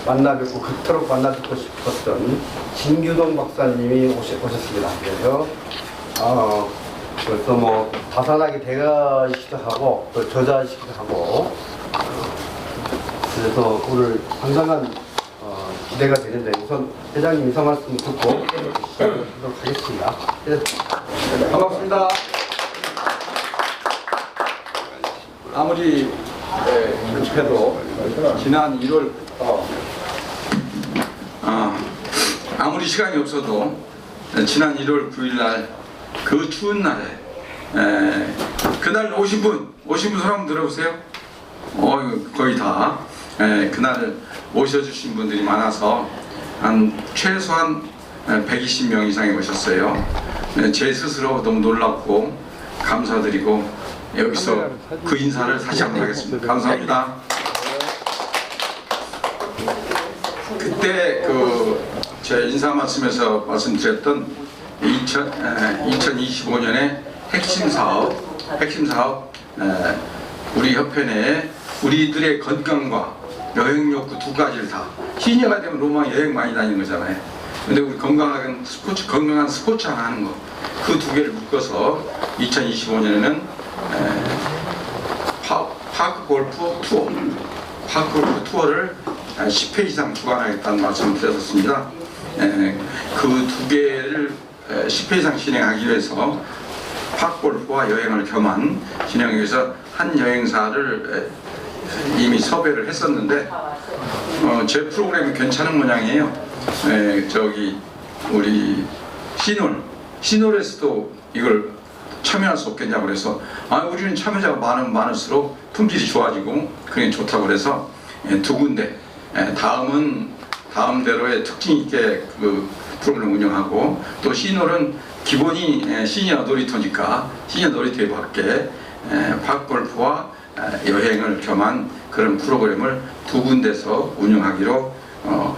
만나뵙고 그토록 만나뵙고 싶었던 진규동 박사님이 오셨습니다. 그래서 벌써 뭐 다산하게 되시기도 하고 또 저자이시기도 하고 그래서 오늘 상당한 기대가 되는데 우선 회장님 인사 말씀 듣고 시작하도록 하겠습니다. 네, 반갑습니다. 아무리 급해도 지난 1월부터 아무리 시간이 없어도 지난 1월 9일 날 그 추운 날에 그날 오신 분 손 한번 들어보세요. 거의 다 그날 오셔주신 분들이 많아서 한 최소한 120명 이상이 오셨어요. 제 스스로 너무 놀랍고 감사드리고 여기서 그 인사를 다시 한번 하겠습니다. 감사합니다. 그때 제 인사 말씀에서 말씀드렸던 2025년의 핵심 사업 우리 협회 내에 우리들의 건강과 여행 욕구 두 가지를 다 시니어가 되면 로마 여행 많이 다니는 거잖아요. 근데 우리 건강한 스포츠 하나 하는 거 그 두 개를 묶어서 2025년에는 파크 골프 투어를 10회 이상 주관하겠다는 말씀을 드렸습니다. 그 두 개를 10회 이상 진행하기 위해서 파크골프와 여행을 겸한 진행하기 위해서 한 여행사를 이미 섭외를 했었는데 제 프로그램이 괜찮은 모양이에요. 우리 시놀에서도 이걸 참여할 수 없겠냐고 그래서 우리는 참여자가 많을수록 품질이 좋아지고 그게 좋다고 그래서 두 군데 다음대로의 특징 있게 그 프로그램을 운영하고 또 시놀은 기본이 시니어 놀이터니까 시니어 놀이터에 맞게 파크골프와 여행을 겸한 그런 프로그램을 두 군데서 운영하기로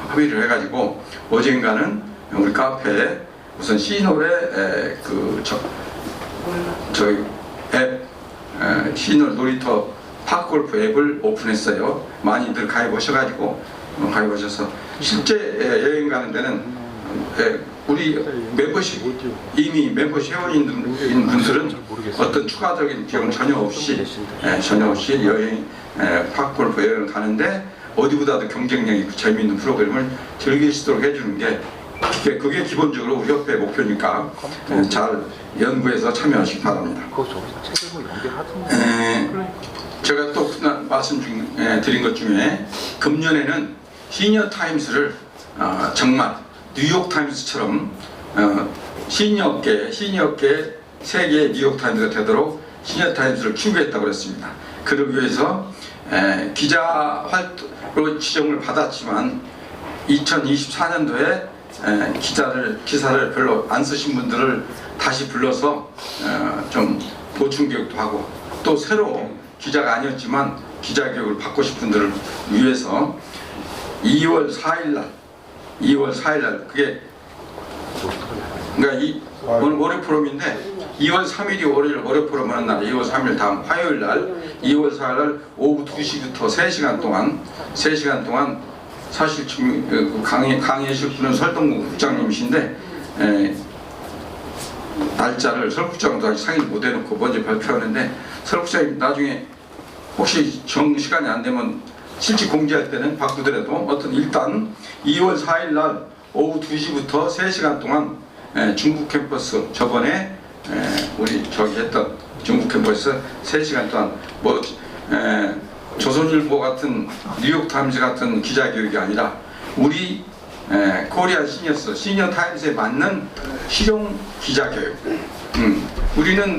합의를 해가지고 어젠가는 우리 카페에 우선 시놀의 저희 앱 시놀 놀이터 파크골프 앱을 오픈했어요. 많이들 가입하셔서 실제 여행 가는 데는 우리 이미 멤버십 회원인 분들은 어떤 추가적인 비용 전혀 없이 여행 파크골프 여행을 가는데 어디보다도 경쟁력 있고 재미있는 프로그램을 즐기시도록 해주는 게 그게 기본적으로 우리 협회의 목표니까 잘 연구해서 참여하시기 바랍니다. 제가 또 말씀드린 것 중에 금년에는 시니어 타임스를 정말 뉴욕 타임스처럼 시니어계 세계 뉴욕 타임스가 되도록 시니어 타임스를 키우겠다고 그랬습니다. 그러기 위해서 기자 활동으로 지정을 받았지만 2024년도에 기사를 별로 안 쓰신 분들을 다시 불러서 좀 보충 교육도 하고 또 새로 기자가 아니었지만 기자 교육을 받고 싶은 분들을 위해서 2월 4일 날 그게 그러니까 오늘 월요 포럼인데 2월 3일이 월요 포럼 하는 날 2월 3일 다음 화요일 날 2월 4일 날 오후 2시부터 3시간 동안 사실 지금 강의하실 분은 설동국 국장님이신데 날짜를 설 국장도 아직 상의를 못 해놓고 먼저 발표하는데 설 국장님 나중에 혹시 시간이 안 되면 실제 공지할 때는 바꾸더라도 일단 2월 4일 날 오후 2시부터 3시간 동안 중국 캠퍼스 저번에 우리 했던 중국 캠퍼스 3시간 동안 조선일보 같은 뉴욕타임즈 같은 기자교육이 아니라 우리 코리아 시니어 타임즈에 맞는 실용 기자교육. 우리는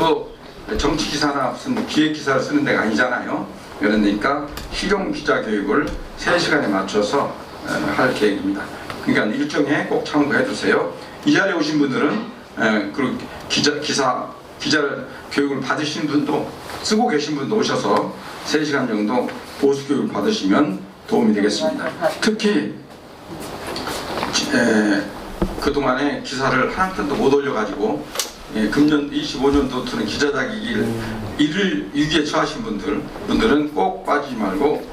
정치 기사나 무슨 기획 기사를 쓰는 데가 아니잖아요. 그러니까 실용 기자교육을 3시간에 맞춰서 할 계획입니다. 그러니까 일정에 꼭 참고해 주세요. 이 자리에 오신 분들은 그리고 기자를 교육을 받으신 분도 쓰고 계신 분도 오셔서 3시간 정도 보수 교육을 받으시면 도움이 되겠습니다. 특히 그동안에 기사를 한 편도 못 올려가지고 금년 25년도부터는 기자자격일 일을 위기에 처하신 분들은 꼭 빠지지 말고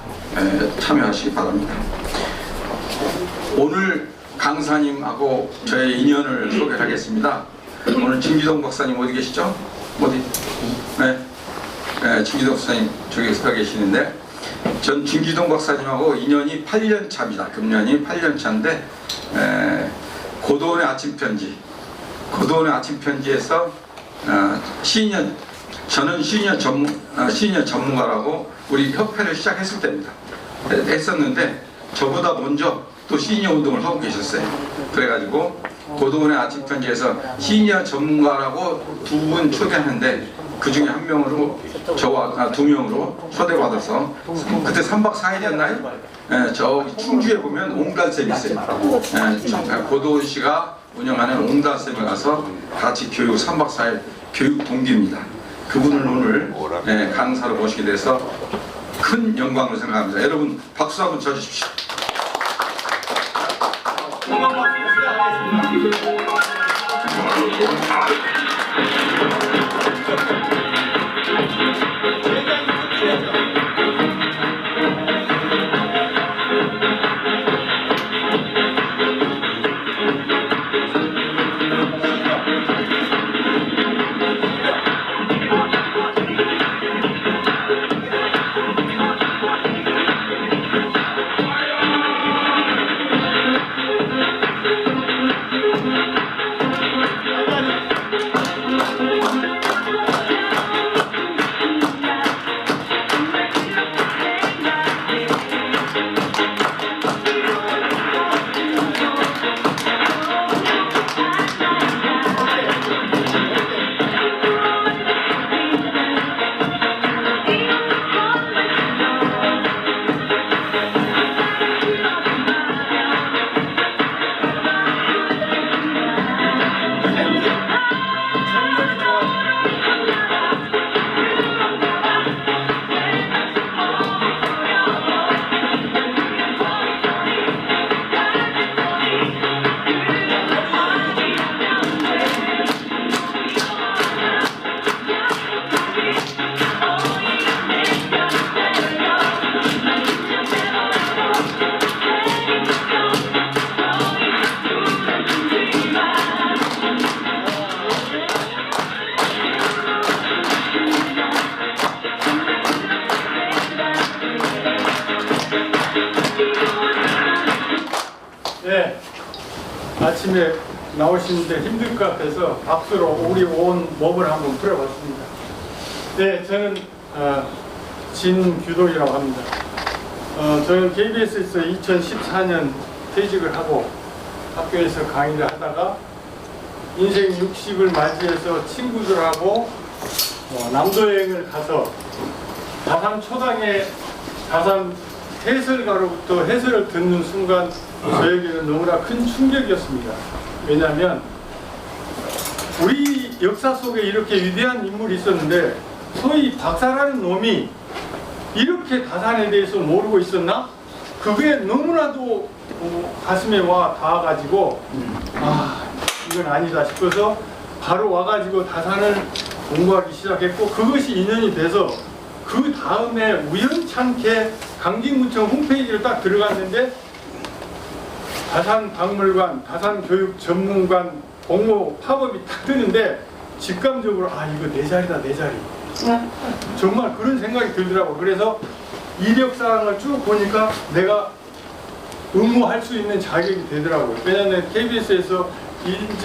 참여하시기 바랍니다. 오늘 강사님하고 저의 인연을 소개하겠습니다. 오늘 진기동 박사님 어디 계시죠? 어디? 네, 진기동 박사님 저기 서 계시는데, 전 진기동 박사님하고 인연이 8년 차입니다. 금년이 8년 차인데 고도원의 아침 편지에서 저는 시니어 전문가라고 우리 협회를 시작했을 때입니다. 했었는데 저보다 먼저 또 시니어 운동을 하고 계셨어요. 그래가지고 고도원의 아침 편지에서 시니어 전문가라고 2분 초대하는데 그 중에 1명으로 저와 2명으로 초대받아서 그때 3박 4일이었나요? 저 충주에 보면 옹달샘이 있어요. 고도원 씨가 운영하는 옹달샘에 가서 같이 교육 3박 4일 교육 동기입니다. 그분을 오늘 강사로 모시게 돼서 큰 영광으로 생각합니다. 여러분 박수 한번 쳐주십시오. 네, 아침에 나오시는데 힘들 것 같아서 박수로 우리 온 몸을 한번 풀어봤습니다. 네, 저는 진규동이라고 합니다. 저는 KBS에서 2014년 퇴직을 하고 학교에서 강의를 하다가 인생 60을 맞이해서 친구들하고 남도 여행을 가서 다산 초당의 다산 해설가로부터 해설을 듣는 순간 저에게는 너무나 큰 충격이었습니다. 왜냐하면 우리 역사 속에 이렇게 위대한 인물이 있었는데 소위 박사라는 놈이 이렇게 다산에 대해서 모르고 있었나? 그게 너무나도 가슴에 와 닿아가지고 이건 아니다 싶어서 바로 와가지고 다산을 공부하기 시작했고, 그것이 인연이 돼서 그 다음에 우연찮게 강진구청 홈페이지를 딱 들어갔는데 다산박물관, 다산교육전문관 공모 팝업이 딱 뜨는데 직감적으로 이거 내 자리다, 내 자리. 정말 그런 생각이 들더라고. 그래서 이력사항을 쭉 보니까 내가 응모할 수 있는 자격이 되더라고요. 왜냐하면 KBS에서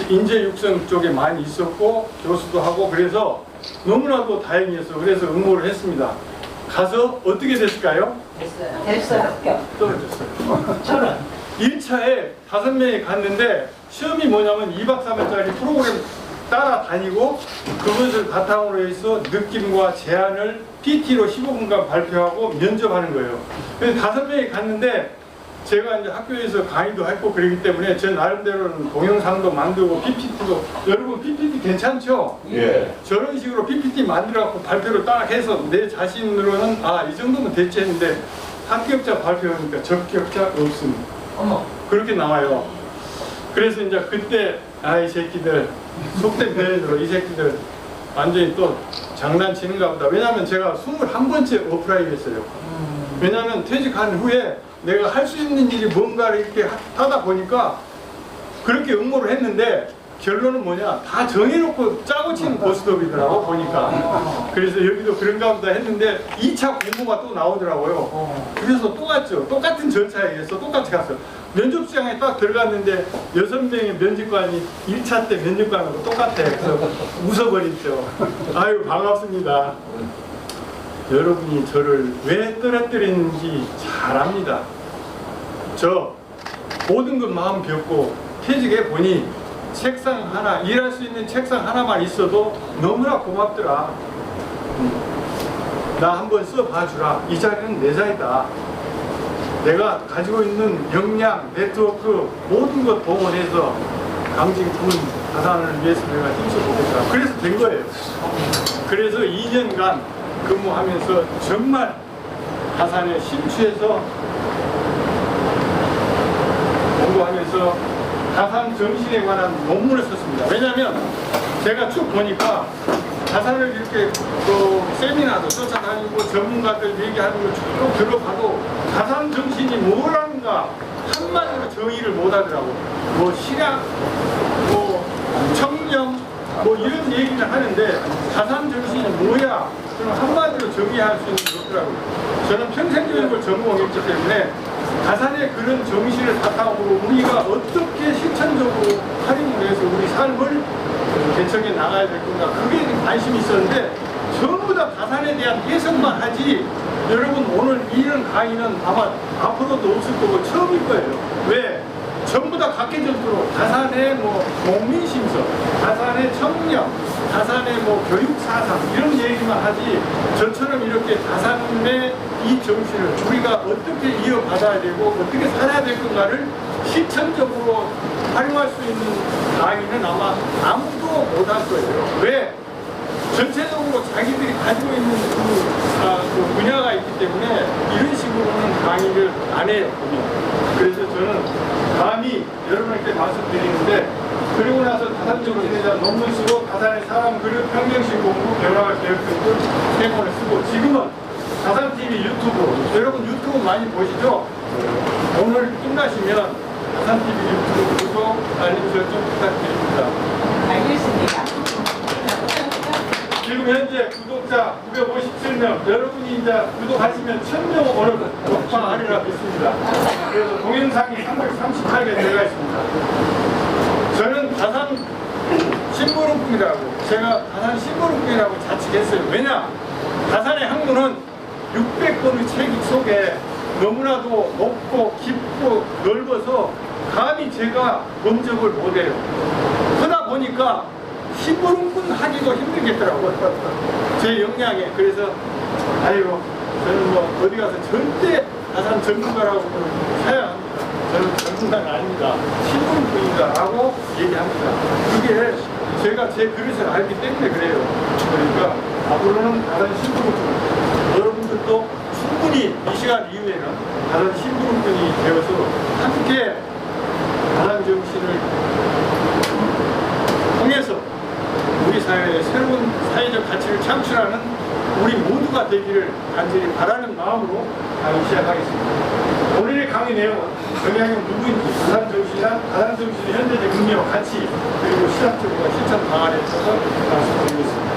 인재 육성 쪽에 많이 있었고 교수도 하고 그래서 너무나도 다행이었어. 그래서 응모를 했습니다. 가서 어떻게 됐을까요? 됐어요. 합격. 떨어졌어요. 저는 1차에 5명이 갔는데 시험이 뭐냐면 2박 3일짜리 프로그램 따라다니고 그것을 바탕으로 해서 느낌과 제안을 PT로 15분간 발표하고 면접하는 거예요. 그래서 5명이 갔는데 제가 이제 학교에서 강의도 했고 그러기 때문에 제 나름대로는 동영상도 만들고 PPT도, 여러분 PPT 괜찮죠? 예. 저런 식으로 PPT 만들어갖고 발표를 딱 해서 내 자신으로는 이 정도면 됐지 했는데 합격자 발표하니까 적격자 없습니다. 어머. 그렇게 나와요. 그래서 이제 그때 이 새끼들 속된 표현으로 이 새끼들 완전히 또 장난치는가 보다. 왜냐하면 제가 21번째 어플라이를 했어요. 왜냐하면 퇴직한 후에 내가 할 수 있는 일이 뭔가를 이렇게 하다 보니까 그렇게 응모를 했는데 결론은 뭐냐, 다 정해놓고 짜고 치는 고스톱이더라고 보니까. 그래서 여기도 그런가 보다 했는데 2차 공모가 또 나오더라고요. 그래서 또 갔죠. 똑같은 절차에 의해서 똑같이 갔어요. 면접시장에 딱 들어갔는데 6명의 면접관이 1차 때 면접관하고 똑같아. 그래서 웃어버렸죠. 아유 반갑습니다. 여러분이 저를 왜 떨어뜨리는지 잘 압니다. 저 모든 것 마음 비웠고 퇴직해 보니 책상 하나, 일할 수 있는 책상 하나만 있어도 너무나 고맙더라. 나 한번 써봐주라. 이 자리는 내 자리다. 내가 가지고 있는 역량, 네트워크 모든 것 동원해서 강진군 가산을 위해서 내가 힘써보겠다. 그래서 된 거예요. 그래서 2년간 근무하면서 정말 가산에 심취해서 공부하면서 가산 정신에 관한 논문을 썼습니다. 왜냐하면 제가 쭉 보니까 가산을 이렇게 세미나도 쫓아다니고 전문가들 얘기하는 걸 쭉 들어봐도 가산 정신이 뭐라는가 한마디로 정의를 못하더라고. 뭐 실약, 뭐 청렴, 뭐 이런 얘기를 하는데 가산 정신이 뭐야? 그럼 한마디로 정의할 수 있는 게 없더라고요. 저는 평생교육을 전공했기 때문에 가산의 그런 정신을 바탕으로 우리가 어떻게 실천적으로 활용을 해서 우리 삶을 개척해 나가야 될 건가, 그게 관심이 있었는데 전부 다 가산에 대한 해석만 하지, 여러분 오늘 이런 강의는 아마 앞으로도 없을 거고 처음일 거예요. 왜? 전부 다 각계적으로 가산의 뭐 국민심서, 가산의 청렴, 가산의 뭐 교육사상 이런 얘기만 하지, 저처럼 이렇게 가산의 이 정신을 우리가 어떻게 이어받아야 되고 어떻게 살아야 될 건가를 실천적으로 활용할 수 있는 강의는 아마 아무도 못할 거예요. 왜? 전체적으로 자기들이 가지고 있는 그 분야가 있기 때문에 이런 식으로는 강의를 안 해요. 그래서 저는 감히 여러분께 말씀드리는데, 그리고 나서 가산적으로 대한 논문 쓰고 가산의 사람 그릇 평정심 공부 변화가 계획 등을 3권을 쓰고, 지금은 가산TV 유튜브, 여러분 유튜브 많이 보시죠? 오늘 끝나시면 가산TV 유튜브 구독, 알림 설정 부탁드립니다. 알겠습니다. 지금 현재 구독자 957명, 여러분이 이제 구독하시면 1000명 오늘 독파하리라 믿습니다. 그래서 동영상이 338개 들어가 있습니다. 저는 가산 심부름꾼이라고, 제가 가산 심부름꾼이라고 자칭했어요. 왜냐? 가산의 학문은 600권의 책 속에 너무나도 높고 깊고 넓어서 감히 제가 검적을 못해요. 그러다 보니까 심부름꾼 하기도 힘들겠더라고요. 제 역량에. 그래서 아이고, 저는 뭐 어디 가서 절대 가산 전문가라고 사양합니다. 저는 전문가가 아닙니다. 심부름꾼이다 라고 얘기합니다. 그게 제가 제 그릇을 알기 때문에 그래요. 그러니까 앞으로는 가산 심부름꾼, 여러분들도 충분히 이 시간 이후에는 가산 심부름꾼이 되어서 함께 가산 정신을 통해서 우리 사회에 새로운 사회적 가치를 창출하는 우리 모두가 되기를 간절히 바라는 마음으로 강의 시작하겠습니다. 오늘의 강의 내용은 영향력 누구인지, 가산정신의 현대적 의미와 가치, 그리고 시작적으로 실천 방안에 있어서 말씀드리겠습니다.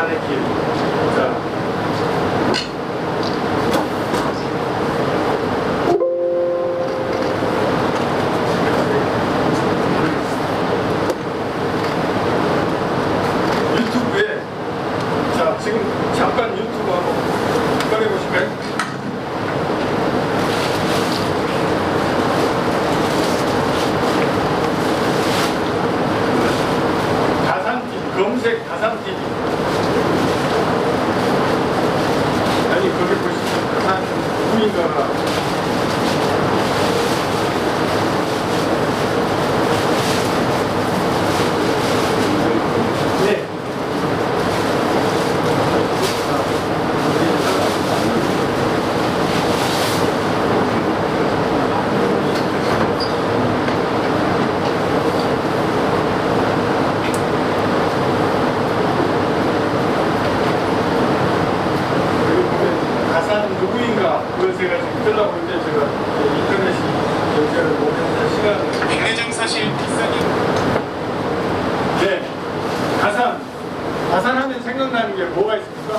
다산의 길. 자. 유튜브에 자 지금 잠깐 유튜브 한번 꺼내보실까요? 검색 다산TV. 아니 거기 보시면 다산 누구인가가 네. 누구인가 그걸 제가 지금 뜨려고 했는데 제가 인터넷이 연결을 못해서 시간을 백내장 사실 비싸게 네 다산하면 생각나는 게 뭐가 있습니까?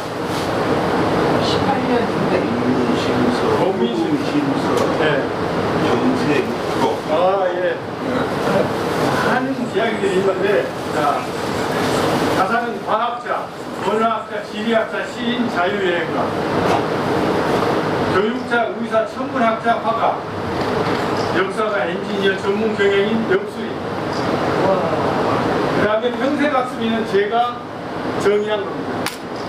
18년 중대. 범위심서 네. 정색고. 예. 많은 이야기들이 있는데 자 다산은 과학자, 언어학자, 지리학자, 시인, 자유여행가, 교육자, 의사, 천문학자, 화가, 역사가, 엔지니어, 전문 경영인, 역수인. 그 다음에 평생학습인은 제가 정의한 겁니다.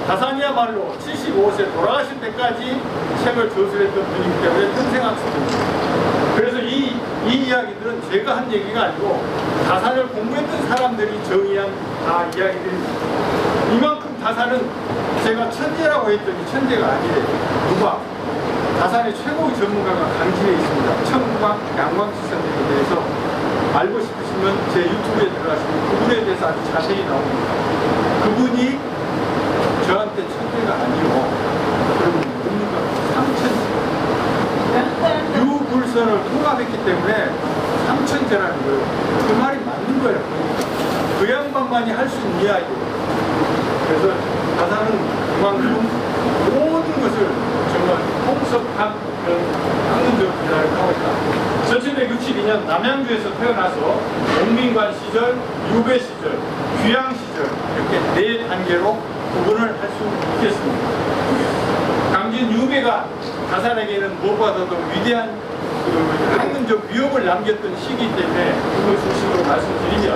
다산이야말로 75세 돌아가실 때까지 책을 저술했던 분이기 때문에 평생학습입니다. 그래서 이 이야기들은 제가 한 얘기가 아니고 다산을 공부했던 사람들이 정의한 다 이야기들입니다. 이만큼 다산은 제가 천재라고 했더니 천재가 아니래요. 누가? 다산의 최고의 전문가가 강진에 있습니다. 청광, 양광지선에 대해서 알고 싶으시면 제 유튜브에 들어가시면 그분에 대해서 아주 자세히 나옵니다. 그분이 저한테 천재가 아니요. 그러면 뭡니까? 삼천재. 유불선을 통합했기 때문에 삼천재라는 거예요. 그 말이 맞는 거예요. 그 양반만이 할 수 있는 이야기예요. 그래서 다산은 그만큼 모든 것을 정말 홍석한 그런 학문적 분야를 하고 있다. 1762년 남양주에서 태어나서 옥민관 시절, 유배 시절, 귀양 시절 이렇게 4단계로 구분을 할 수 있겠습니다. 강진 유배가 다산에게는 무엇보다도 위대한 그 학문적 위협을 남겼던 시기 때문에 그걸 중심으로 말씀드리면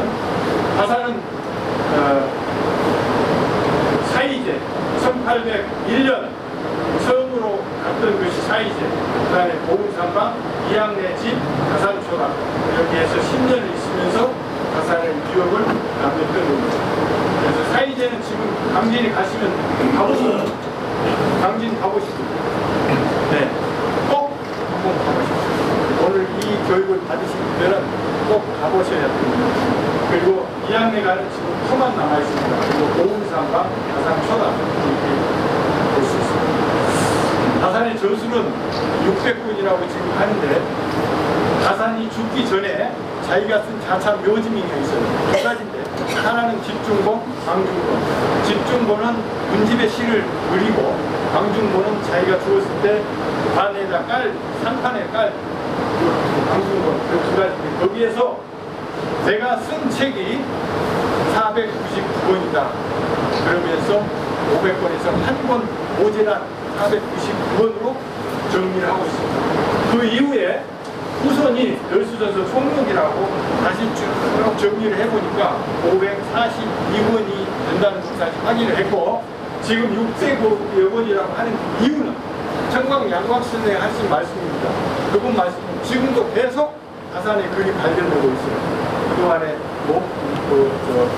다산은 사이제 1801년 처음으로 갔던 것이 사이제, 그 다음에 보은산방, 이양내 집, 다산초당 이렇게 해서 10년을 있으면서 다산의 위협을 남겼던 겁니다. 그래서 사이제는 지금 강진에 가시면 가보시면 강진 가보시고 네, 꼭 한번 가보십시오. 오늘 이 교육을 받으신 분들은 꼭 가보셔야 됩니다. 그리고 이양내 가는 지금 터만 남아있습니다. 그리고 보은산방, 다산초당 이렇게 볼 수 있습니다. 다산의 저수는 600군이라고 지금 하는데 다산이 죽기 전에 자기가 쓴 자차 묘지명이 있어요. 두 가지인데 하나는 집중본, 광중본. 집중본은 문집의 시를 그리고 광중본은 자기가 죽었을 때 관에다 깔, 상판에 깔 광중본 그 두 가지인데 거기에서 제가 쓴 책이 499권이다. 그러면서 500권에서 한 권 모자란 499권으로 정리를 하고 있습니다. 그 이후에 후손이 열수전서 총록이라고 다시 쭉 정리를 해보니까 542권이 된다는 것까지 확인을 했고 지금 600여 권이라고 하는 이유는 청광 양광 선생님이 하신 말씀입니다. 그분 말씀 지금도 계속 다산의 글이 발견되고 있어요. 그동안에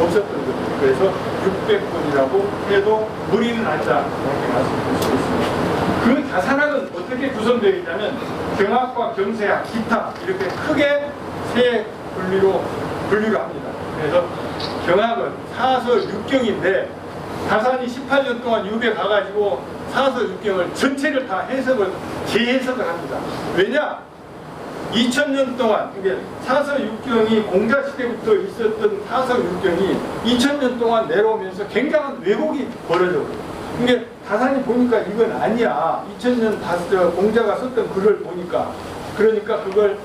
없었던 것들. 그래서 600권이라고 해도 무리는 않다 이렇게 말씀드릴 수 있습니다. 그 다산학은 어떻게 구성되어 있냐면 경학과 경세학, 기타 이렇게 크게 세 분류를 합니다. 그래서 경학은 사서 육경인데 다산이 18년 동안 유배 가가지고 사서 육경을 전체를 다 재해석을 합니다. 왜냐? 2000년 동안 이게 사서육경이 공자시대부터 있었던 사서육경이 2000년 동안 내려오면서 굉장한 왜곡이 벌어져 버려요. 이게 다산이 보니까 이건 아니야. 2000년 공자가 썼던 글을 보니까 그러니까 그걸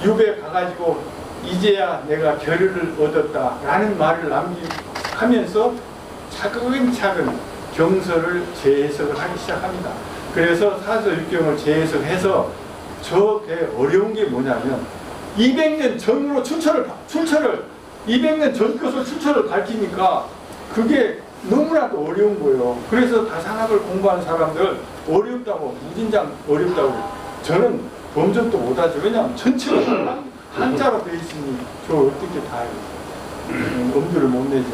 유배 가가지고 이제야 내가 결의를 얻었다라는 말을 남기하면서 차근차근 경서를 재해석을 하기 시작합니다. 그래서 사서육경을 재해석해서 저게 어려운 게 뭐냐면 200년 전으로 출처를 200년 전 것을 출처를 밝히니까 그게 너무나도 어려운 거예요. 그래서 다산학을 공부하는 사람들 어렵다고 무진장 어렵다고 저는 범접도 못하죠. 왜냐하면 전체가 한자로 되어 있으니 저 어떻게 다 엄두를 못 내죠.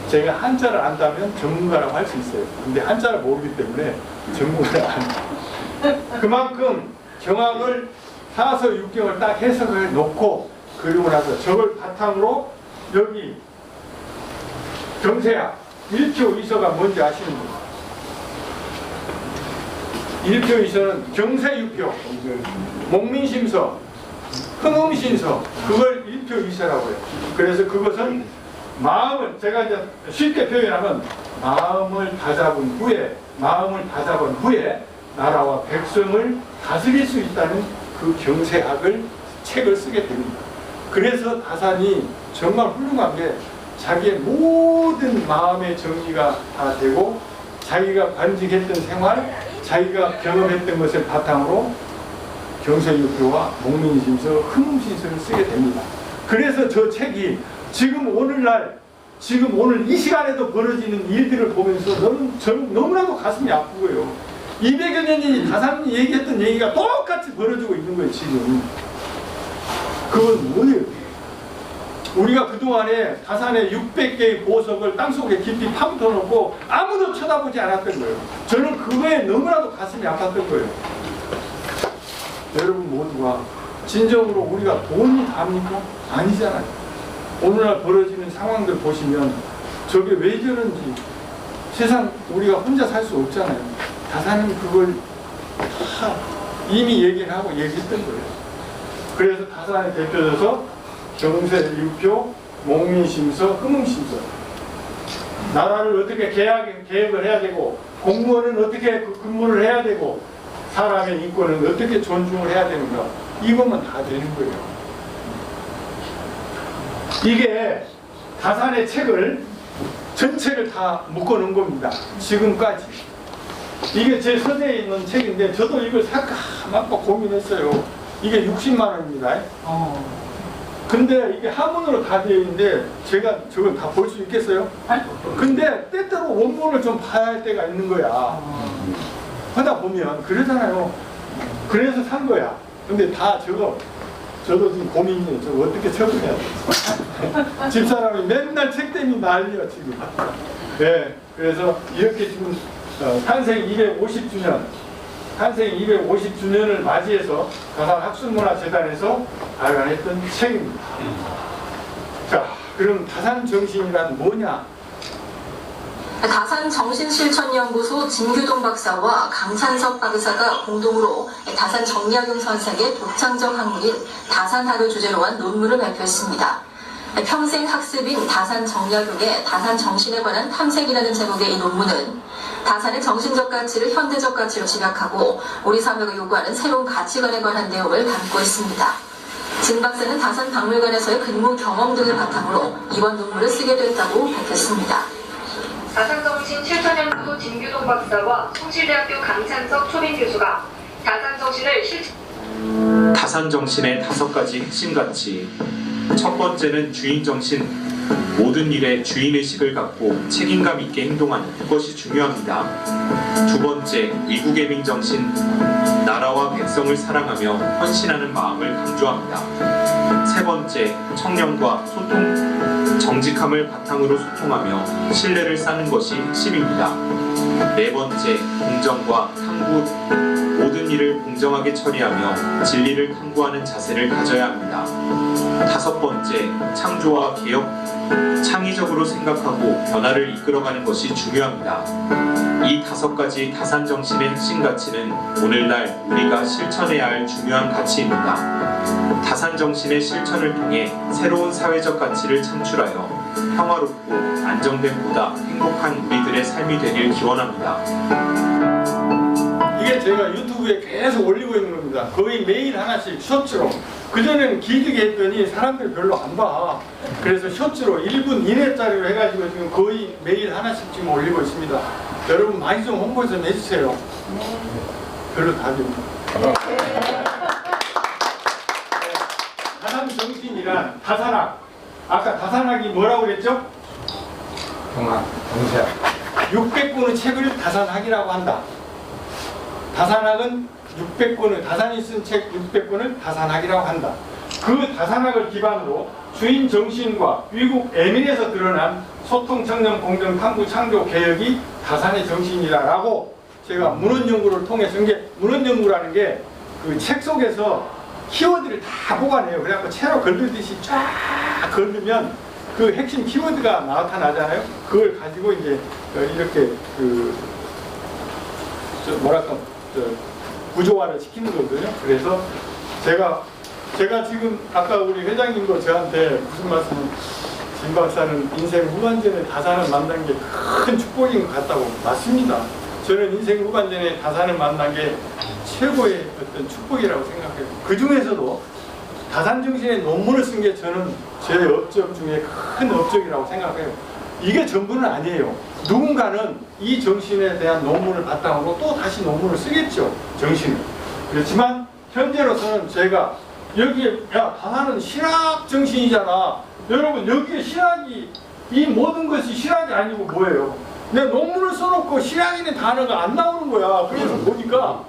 제가 한자를 안다면 전문가라고 할 수 있어요. 근데 한자를 모르기 때문에 전문가가 아니에요. 그만큼 경학을 사서육경을 딱 해석을 놓고 그리고 나서 저걸 바탕으로 여기 경세학 1표 2서가 뭔지 아시는 분? 1표 2서는 경세육표, 목민심서, 흥음신서 그걸 1표 2서라고 해요. 그래서 그것은 마음을 제가 이제 쉽게 표현하면 마음을 다잡은 후에 나라와 백성을 다스릴 수 있다는 그 경세학을 책을 쓰게 됩니다. 그래서 다산이 정말 훌륭한 게 자기의 모든 마음의 정리가 다 되고 자기가 관직했던 생활, 자기가 경험했던 것을 바탕으로 경세육표와 목민심서, 흥음신서를 쓰게 됩니다. 그래서 저 책이 지금 오늘 이 시간에도 벌어지는 일들을 보면서 저는 너무나도 가슴이 아프고요. 200여 년이 다산이 얘기했던 얘기가 똑같이 벌어지고 있는 거예요, 지금. 그건 뭐예요? 우리가 그동안에 다산의 600개의 보석을 땅속에 깊이 파묻어놓고 아무도 쳐다보지 않았던 거예요. 저는 그거에 너무나도 가슴이 아팠던 거예요. 여러분 모두가 진정으로 우리가 돈이 답니까? 아니잖아요. 오늘날 벌어지는 상황들 보시면 저게 왜 저런지 세상 우리가 혼자 살 수 없잖아요. 다산은 그걸 다 이미 얘기를 하고 얘기했던 거예요. 그래서 다산에 대표져서 경세육표, 목민심서, 흥음심서 나라를 어떻게 계획을 해야 되고 공무원은 어떻게 근무를 해야 되고 사람의 인권은 어떻게 존중을 해야 되는가 이것만 다 되는 거예요. 이게 다산의 책을 전체를 다 묶어놓은 겁니다. 지금까지. 이게 제 서재에 있는 책인데 저도 이걸 살까 말까 고민했어요. 이게 60만 원입니다. 근데 이게 한문으로 다 되어 있는데 제가 저걸 다 볼 수 있겠어요? 근데 때때로 원문을 좀 봐야 할 때가 있는 거야. 하다 보면 그러잖아요. 그래서 산 거야. 근데 다 저도 지금 고민이에요. 저거 어떻게 처분해야 돼? 집사람이 맨날 책 때문에 난리야 지금. 네, 그래서 이렇게 지금 탄생 250주년을 맞이해서 다산학술문화재단에서 발간했던 책입니다. 자, 그럼 다산정신이란 뭐냐? 다산정신실천연구소 진규동 박사와 강찬석 박사가 공동으로 다산정약용 선생의 독창적 학문인 다산학을 주제로 한 논문을 발표했습니다. 평생 학습인 다산정약용의 다산정신에 관한 탐색이라는 제목의 이 논문은 다산의 정신적 가치를 현대적 가치로 집약하고 우리 사회가 요구하는 새로운 가치관에 관한 내용을 담고 있습니다. 진 박사는 다산박물관에서의 근무 경험 등을 바탕으로 이번 논문을 쓰게 됐다고 밝혔습니다. 다산정신 실천연구소 진규동 박사와 성실대학교 강찬석 초빙 교수가 다산정신의 5가지 핵심 가치. 첫 번째는 주인정신. 모든 일에 주인의식을 갖고 책임감 있게 행동하는 것이 중요합니다. 두 번째, 이국애민정신. 나라와 백성을 사랑하며 헌신하는 마음을 강조합니다. 세 번째, 청렴과 소통. 정직함을 바탕으로 소통하며 신뢰를 쌓는 것이 핵심입니다. 네 번째, 공정과 탐구. 모든 일을 공정하게 처리하며 진리를 탐구하는 자세를 가져야 합니다. 다섯 번째, 창조와 개혁. 창의적으로 생각하고 변화를 이끌어가는 것이 중요합니다. 이 5가지 다산 정신의 핵심 가치는 오늘날 우리가 실천해야 할 중요한 가치입니다. 다산 정신의 실천을 통해 새로운 사회적 가치를 창출하여 평화롭고 안정된 보다 행복한 우리들의 삶이 되길 기원합니다. 이게 제가 유튜브에 계속 올리고 있는 겁니다. 거의 매일 하나씩 쇼츠로. 그전에는 길게 했더니 사람들이 별로 안 봐. 그래서 쇼츠로 1분 이내짜리로 해가지고 지금 거의 매일 하나씩 지금 올리고 있습니다. 여러분 많이 좀 홍보 좀 해주세요. 별로 답입니다. 다산 정신이란 다산학. 아까 다산학이 뭐라고 그랬죠? 동학, 동시학. 600권의 책을 다산학이라고 한다. 다산학은 600권의 다산이 쓴 책 600권을 다산학이라고 한다. 그 다산학을 기반으로 주인 정신과 미국 에민에서 드러난 소통, 청렴, 공정, 탐구, 창조, 개혁이 다산의 정신이다라고 제가 문헌 연구를 통해서 이게 문헌 연구라는 게 그 책 속에서 키워드를 다 보관해요. 그래갖고 채로 걸르듯이 쫙 걸르면 그 핵심 키워드가 나타나잖아요. 그걸 가지고 이제 이렇게 구조화를 시키는 거거든요. 그래서 제가 지금 아까 우리 회장님도 저한테 무슨 말씀을 진 박사는 인생 후반전에 다산을 만난 게 큰 축복인 것 같다고. 맞습니다. 저는 인생 후반전에 다산을 만난 게 최고의 어떤 축복이라고 생각해요. 그 중에서도 다산 정신의 논문을 쓴 게 저는 제 업적 중에 큰 업적이라고 생각해요. 이게 전부는 아니에요. 누군가는 이 정신에 대한 논문을 바탕으로 또 다시 논문을 쓰겠죠. 정신을. 그렇지만 현재로서는 제가 여기에 다산은 신학 정신이잖아. 여러분 여기에 신학이 이 모든 것이 신학이 아니고 뭐예요? 내 논문을 써놓고 신학이라는 단어가 안 나오는 거야. 그래서 보니까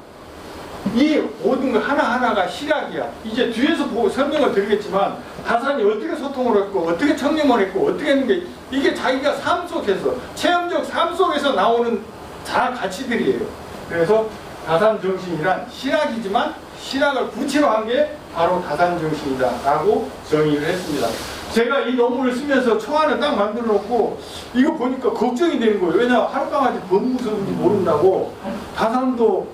이 모든 것 하나하나가 신학이야. 이제 뒤에서 설명을 드리겠지만 다산이 어떻게 소통을 했고 어떻게 청렴을 했고 어떻게 했는 게 이게 자기가 삶 속에서 체험적 삶 속에서 나오는 다 가치들이에요. 그래서 다산 정신이란 신학이지만 신학을 구체화한 게 바로 다산 정신이다 라고 정의를 했습니다. 제가 이 논문을 쓰면서 초안을 딱 만들어 놓고 이거 보니까 걱정이 되는 거예요. 왜냐 하룻강아지 법무서인지 모른다고. 다산도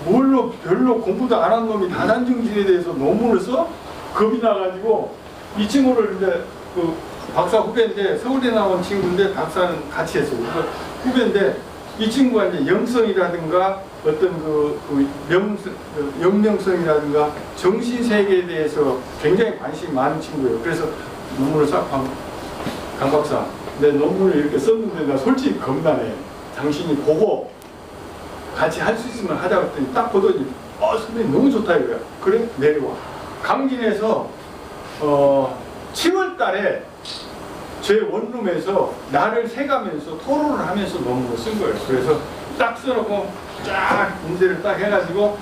뭘로 별로 공부도 안 한 놈이 다산 정신에 대해서 논문을 써? 겁이 나가지고 이 친구를 이제 그 박사 후배인데 서울대 나온 친구인데 박사는 같이 했어요. 그래서 후배인데 이 친구가 이제 영성이라든가 어떤 영명성이라든가 정신 세계에 대해서 굉장히 관심이 많은 친구예요. 그래서 논문을 싹 강 박사, 내 논문을 이렇게 썼는데 나 솔직히 겁나네. 당신이 보고 같이 할 수 있으면 하자고 했더니 딱 보더니 선생님 너무 좋다 이거야. 그래? 내려와. 강진에서 7월 달에 제 원룸에서 나를 새가면서 토론을 하면서 논문을 쓴 거예요. 그래서 딱 써놓고 쫙 인쇄를 딱 해가지고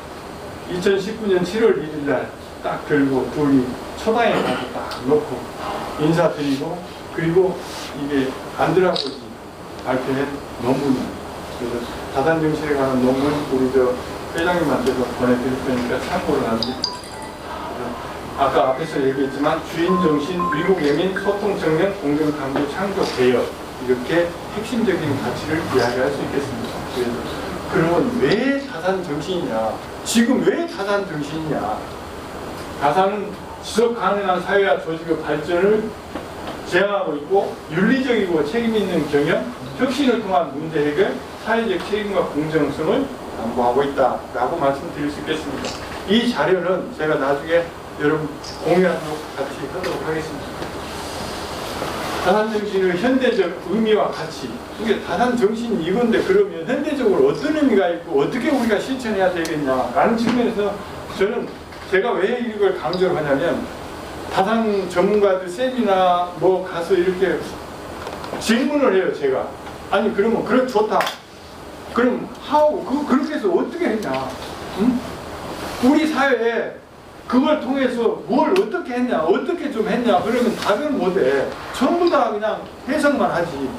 2019년 7월 1일 날 딱 들고 둘이 초당에 가서 딱 놓고 인사드리고 그리고 이게 안드라고지 발표한 논문이에요. 그래서 다산 정신에 관한 논문 우리 저 회장님한테도 보내드릴 테니까 참고를 하는데 아까 앞에서 얘기했지만 주인 정신, 미국 예민, 소통 청년, 공정 탐구, 창조 개혁 이렇게 핵심적인 가치를 이야기할 수 있겠습니다. 그래서 그러면 왜 다산 정신이냐? 지금 왜 다산 정신이냐? 다산은 지속 가능한 사회와 조직의 발전을 지향하고 있고 윤리적이고 책임 있는 경영, 혁신을 통한 문제 해결, 사회적 책임과 공정성을 담보하고 있다라고 말씀드릴 수 있겠습니다. 이 자료는 제가 나중에 여러분 공유하도록 같이 하도록 하겠습니다. 다산 정신의 현대적 의미와 가치. 이게 다산 정신이 이건데 그러면 현대적으로 어떤 의미가 있고 어떻게 우리가 실천해야 되겠냐라는 측면에서 저는 제가 왜 이걸 강조를 하냐면 다산 전문가들 세미나 뭐 가서 이렇게 질문을 해요. 제가 아니 그러면 그래 좋다. 그럼 그렇게 해서 어떻게 했냐? 응? 우리 사회에 그걸 통해서 뭘 어떻게 했냐, 어떻게 좀 했냐, 그러면 답을 못해. 전부 다 그냥 해석만 하지.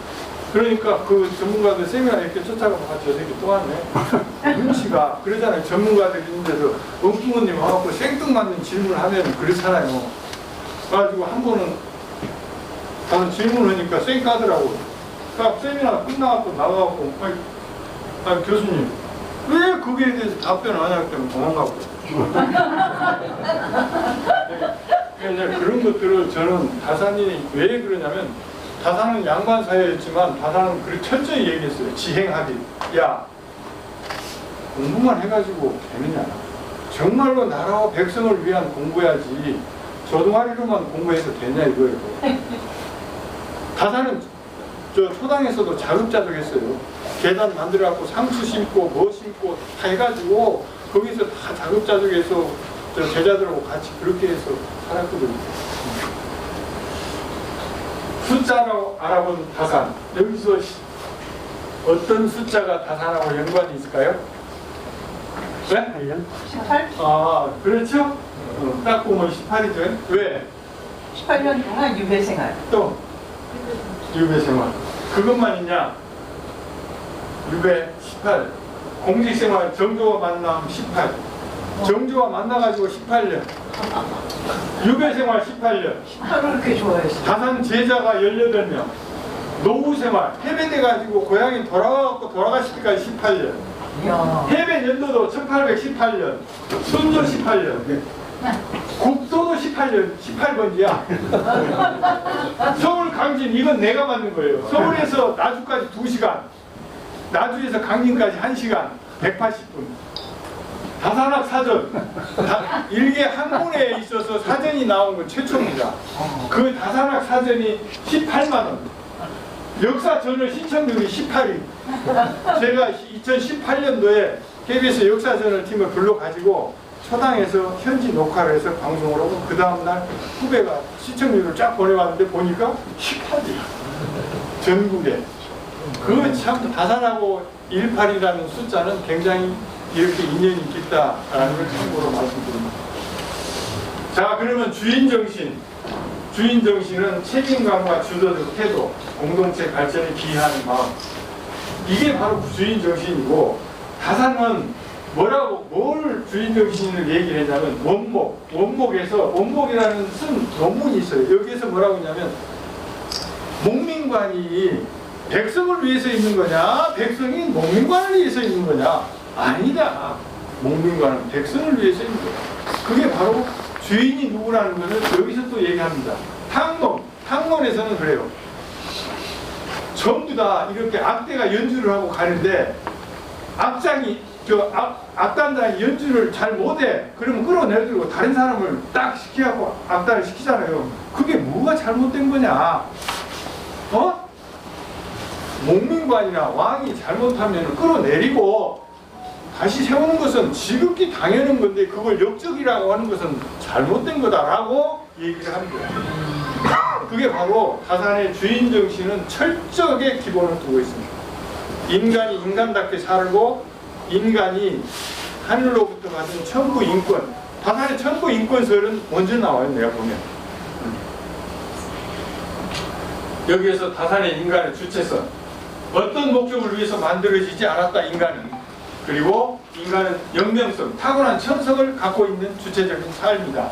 그러니까 그 전문가들 세미나 이렇게 쫓아가고 저 새끼 또 왔네. 눈치가 그러잖아요. 전문가들 있는 데서 엉뚱언님 와갖고 생뚱맞는 질문을 하면 그렇잖아요. 그래가지고 한 번은 나는 질문을 하니까 쌩 까더라고. 그러니까 세미나 끝나갖고 나가갖고 아니 교수님 왜 거기에 대해서 답변 안 하기 때문에 도망가고 그러니까 그런 것들을 저는 다산이 왜 그러냐면 다산은 양반 사회였지만 다산은 그렇게 철저히 얘기했어요. 지행하기. 야 공부만 해가지고 되느냐. 정말로 나라와 백성을 위한 공부야지 저동아리로만 공부해서 되냐 이거예요. 다산은 저 초당에서도 자급자족했어요. 계단 만들어갖고 상추 심고 뭐 심고 다 해가지고 거기서 다 자급자족해서 저 제자들하고 같이 그렇게 해서 살았거든요. 숫자로 알아본 다산. 여기서 어떤 숫자가 다산하고 연관이 있을까요? 네? 18? 아, 그렇죠? 딱 보면 18이죠. 왜? 18년 동안 유배생활. 또 유배생활. 그것만 있냐? 유배 18. 공직생활 정조와 만남 18. 정조와 만나가지고 18년. 유배생활 18년. 18을 그렇게 좋아했어. 다산 제자가 18명. 노후생활 해배돼가지고 고향에 돌아가실 때까지 18년. 이야. 해배 연도도 1818년. 순조 18년. 국도도 18년. 18번지야. 서울 강진 이건 내가 만든 거예요. 서울에서 나주까지 2시간. 나주에서 강진까지 1시간. 180분. 다산학 사전. 일개 한문에 있어서 사전이 나온 건 최초입니다. 그 다산학 사전이 18만 원. 역사 저널 신청률이 18위. 제가 2018년도에 KBS 역사저널 팀을 불러가지고 초당에서 현지 녹화를 해서 방송을 하고 그 다음날 후배가 시청률을 쫙 보내왔는데 보니까 18위야. 전국에. 그 참 다산하고 18이라는 숫자는 굉장히 이렇게 인연이 깊다라는 걸 참고로 말씀드립니다. 자, 그러면 주인정신. 주인정신은 책임감과 주도적 태도, 공동체 발전에 기여하는 마음. 이게 바로 주인정신이고, 다산은 뭘 주인정신을 얘기를 했냐면 원목. 원목이라는 쓴 논문이 있어요. 여기에서 뭐라고 했냐면 목민관이 백성을 위해서 있는 거냐, 백성이 목민관을 위해서 있는 거냐. 아니다. 목민관은 백성을 위해서 있는 거야. 그게 바로 주인이 누구라는 것을 여기서 또 얘기합니다. 탕론에서는 그래요. 전부 다 이렇게 악대가 연주를 하고 가는데 악단장이 연주를 잘 못해. 그러면 끌어내들고 다른 사람을 딱 시키고 악단을 시키잖아요. 그게 뭐가 잘못된 거냐? 목민관이나 왕이 잘못하면 끌어내리고 다시 세우는 것은 지극히 당연한 건데 그걸 역적이라고 하는 것은 잘못된 거다라고 얘기를 합니다. 그게 바로 다산의 주인정신은 철저하게 기본을 두고 있습니다. 인간이 인간답게 살고 인간이 하늘로부터 받은 천부 인권. 다산의 천부 인권설은 먼저 나와요. 내가 보면 여기에서 다산의 인간의 주체성, 어떤 목적을 위해서 만들어지지 않았다 인간은. 그리고 인간은 영명성, 타고난 천성을 갖고 있는 주체적인 삶이다.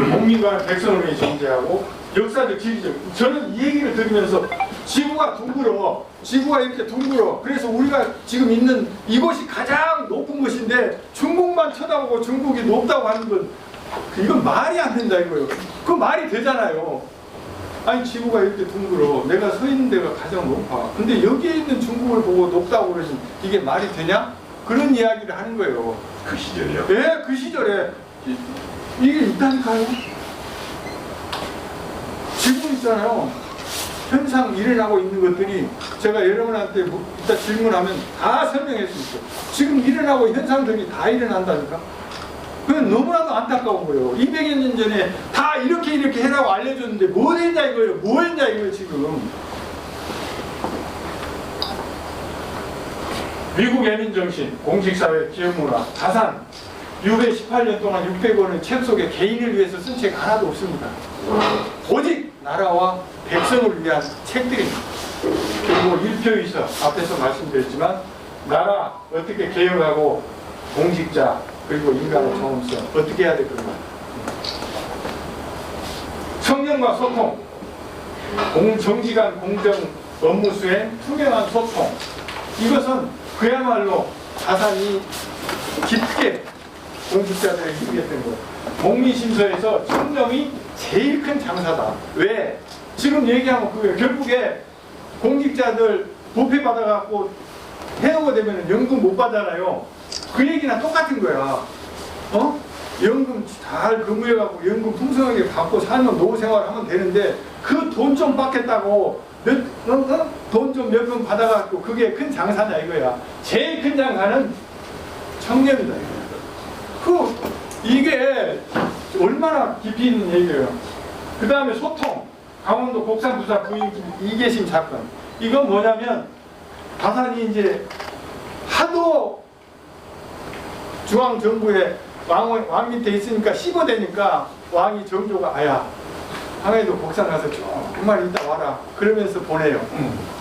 목민관은 백성을 위해 존재하고 역사적 지리적. 저는 이 얘기를 들으면서 지구가 둥글어. 지구가 이렇게 둥글어. 그래서 우리가 지금 있는 이곳이 가장 높은 곳인데 중국만 쳐다보고 중국이 높다고 하는 건 이건 말이 안 된다 이거예요. 그 말이 되잖아요. 아니 지구가 이렇게 둥글어. 내가 서 있는 데가 가장 높아. 근데 여기에 있는 중국을 보고 높다고 그러지 이게 말이 되냐? 그런 이야기를 하는 거예요. 그 시절이요? 네, 그 시절에 이게 있다니까요. 지금 있잖아요. 현상 일어나고 있는 것들이 제가 여러분한테 이따 질문하면 다 설명할 수 있어요. 지금 일어나고 현상들이 다 일어난다니까. 그건 너무나도 안타까운 거예요. 200여 년 전에 다 이렇게 해라고 알려줬는데 뭘 했냐 이거예요. 뭐 했냐 이거예요 지금. 미국 애민정신, 공직사회, 기업문화, 다산. 유배 18년 동안 600권의 책 속에 개인을 위해서 쓴 책 하나도 없습니다. 오직 나라와 백성을 위한 책들입니다. 그리고 일표의서 앞에서 말씀드렸지만 나라 어떻게 개혁하고 공직자 그리고 인간의 정음성 어떻게 해야 될 건가. 청년과 소통, 정직한 공정 업무 수행, 투명한 소통. 이것은 그야말로 다산이 깊게 공직자들을 이기겠다는 거예요. 목민심서에서 청렴이 제일 큰 장사다. 왜? 지금 얘기하면 그거예요. 결국에 공직자들 부패 받아갖고 해오가 되면 연금 못 받잖아요. 그 얘기나 똑같은 거야. 연금 잘 근무해갖고 연금 풍성하게 받고 살면 노후 생활하면 되는데 그 돈 좀 받겠다고 돈 좀 몇 번 받아갖고 그게 큰 장사냐 이거야. 제일 큰 장사는 청렴이다 이거야. 이게 얼마나 깊이 있는 얘기예요. 그 다음에 소통. 강원도 곡산부사 부인 이계심 사건. 이건 뭐냐면 다산이 이제 하도 중앙정부에 왕 밑에 있으니까 씹어대니까 왕이 정조가 아야 항해도 곡산 가서 정말 이따 와라 그러면서 보내요.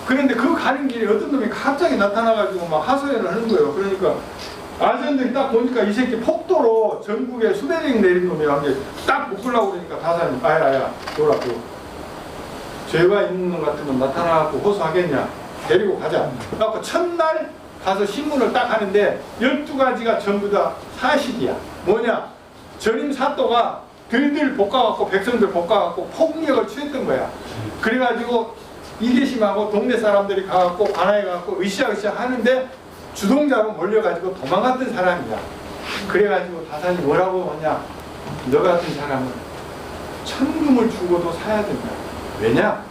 그런데 그 가는 길에 어떤 놈이 갑자기 나타나가지고 막 하소연을 하는 거예요. 그러니까 아전들이 딱 보니까 이 새끼 폭도로 전국에 수배령 내린 놈이라 딱 묶으려고 그러니까 다산이 아야 놀라고 죄가 있는 놈 같으면 나타나고 호소하겠냐 데리고 가자. 그래갖고 첫날 가서 신문을 딱 하는데 12가지가 전부 다 사실이야. 뭐냐? 전임 사또가 들들 볶아갖고 백성들 볶아갖고 폭력을 취했던 거야. 그래가지고 이계심하고 동네 사람들이 가갖고 관아에 가갖고 으쌰으쌰 하는데 주동자로 몰려가지고 도망갔던 사람이야. 그래가지고 다산이 뭐라고 하냐? 너 같은 사람은 천금을 주고도 사야 된다. 왜냐?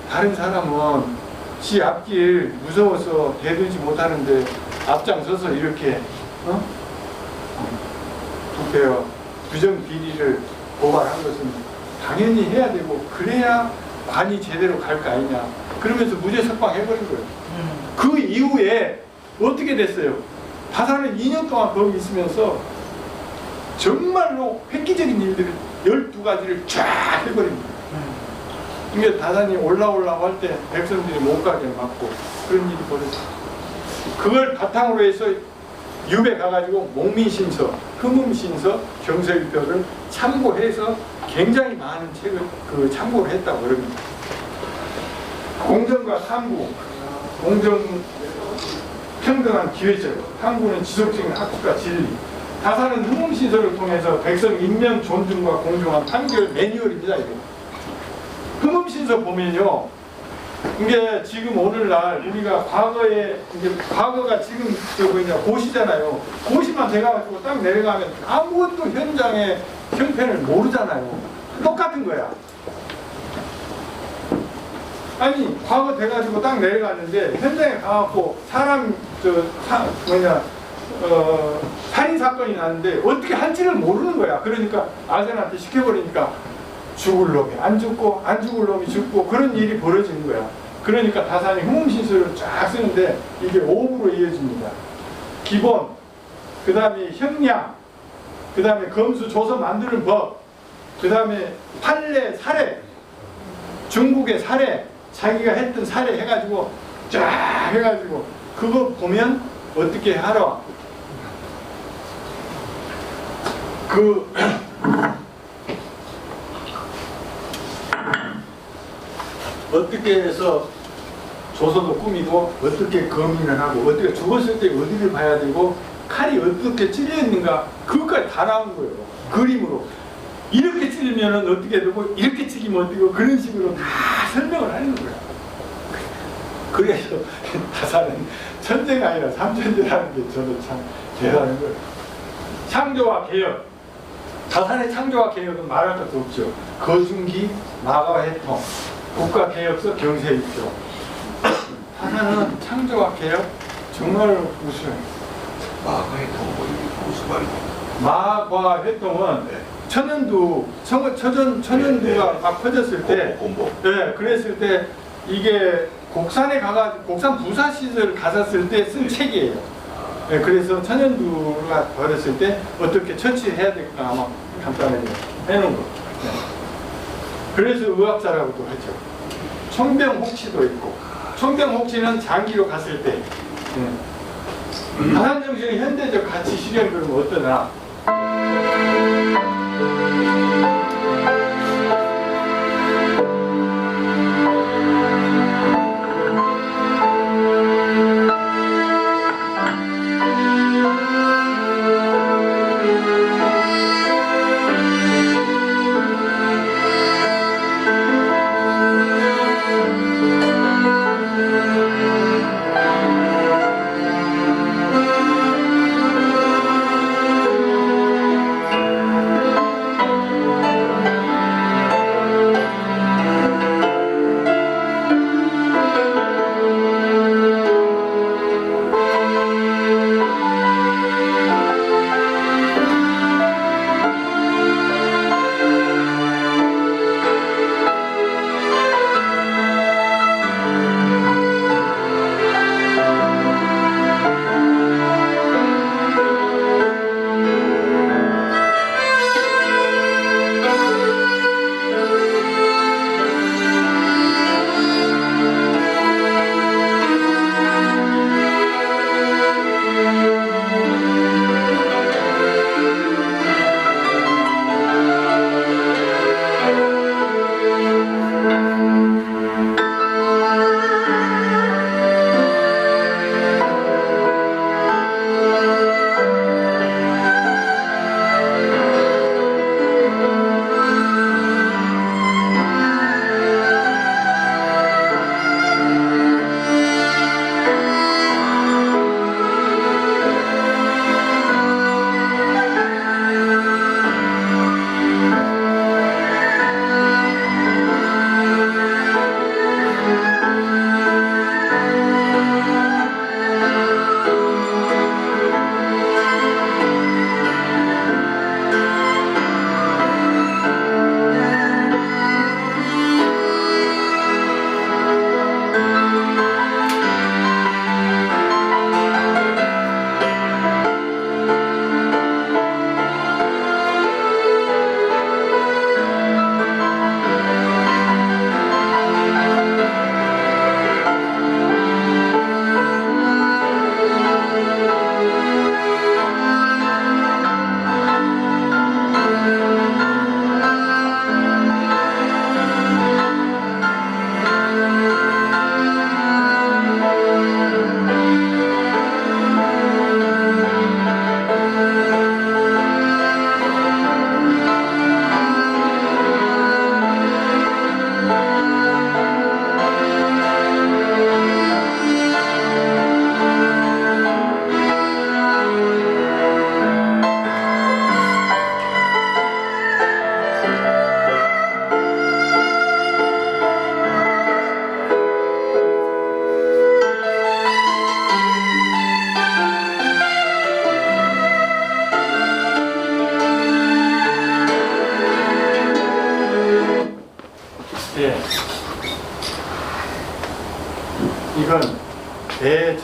다른 사람은 지 앞길 무서워서 대들지 못하는데 앞장서서 이렇게 부패와 부정비리를 고발한 것은 당연히 해야 되고 그래야 관이 제대로 갈 거 아니냐. 그러면서 무죄 석방해버린 거예요. 그 이후에 어떻게 됐어요? 다산은 2년 동안 거기 있으면서 정말로 획기적인 일들을 12가지를 쫙 해버립니다. 이게 다산이 올라오려고 할 때 백성들이 못 가게 막고 그런 일이 벌어졌어요. 그걸 바탕으로 해서 유배 가가지고 목민신서, 흠음신서, 경서일표를 참고해서 굉장히 많은 책을 참고를 했다고 그럽니다. 공정과 탐구, 공정 평등한 기회적, 탐구는 지속적인 학습과 진리. 다산은 흠음신서를 통해서 백성 인명 존중과 공정한 판결 매뉴얼입니다. 이게. 흠음신서 보면요, 이게 지금 오늘날 우리가 과거에 이제 과거가 지금 고시잖아요. 고시만 돼가지고 딱 내려가면 아무것도 현장의 형편을 모르잖아요. 똑같은 거야. 아니 과거 돼가지고 딱 내려갔는데 현장에 가갖고 사람 살인 사건이 났는데 어떻게 할지를 모르는 거야. 그러니까 아들한테 시켜버리니까 죽을 놈이 안 죽고 안 죽을 놈이 죽고 그런 일이 벌어지는 거야. 그러니까 다산이 흠음신서를 쫙 쓰는데 이게 5부로 이어집니다. 기본, 그 다음에 형량, 그 다음에 검수 조서 만드는 법, 그 다음에 판례, 사례, 중국의 사례, 자기가 했던 사례 해가지고 쫙 해가지고 그거 보면 어떻게 하라. 어떻게 해서 조서도 꾸미고 어떻게 검인을 하고 어떻게 죽었을 때 어디를 봐야 되고 칼이 어떻게 찔려있는가 그것까지 다 나온 거예요. 그림으로 이렇게 찔리면 어떻게 되고 이렇게 찔리면 어떻게 되고 그런 식으로 다 설명을 하는 거야. 그래서 다산은 천재가 아니라 삼천재라는 게 저도 참 대단한 거예요. 창조와 개혁, 다산의 창조와 개혁은 말할 것도 없죠. 거중기, 마가와 해통, 국가개혁서, 경세일표. 다산은 창조와 개혁 정말 우수해요. 마과 회통은 천연두가 막 퍼졌을 때, 네, 그랬을 때 이게 곡산에 가가지고 곡산 부사 시설 갔었을 때 쓴 책이에요. 네, 그래서 천연두가 버렸을 때 어떻게 처치해야 될까 아마 간단하게 해놓은 거. 네. 그래서 의학사라고도 하죠. 청병혹치도 있고, 청병혹치는 장기로 갔을 때. 다산정신의 현대적 가치 실현 그러면 어떠나?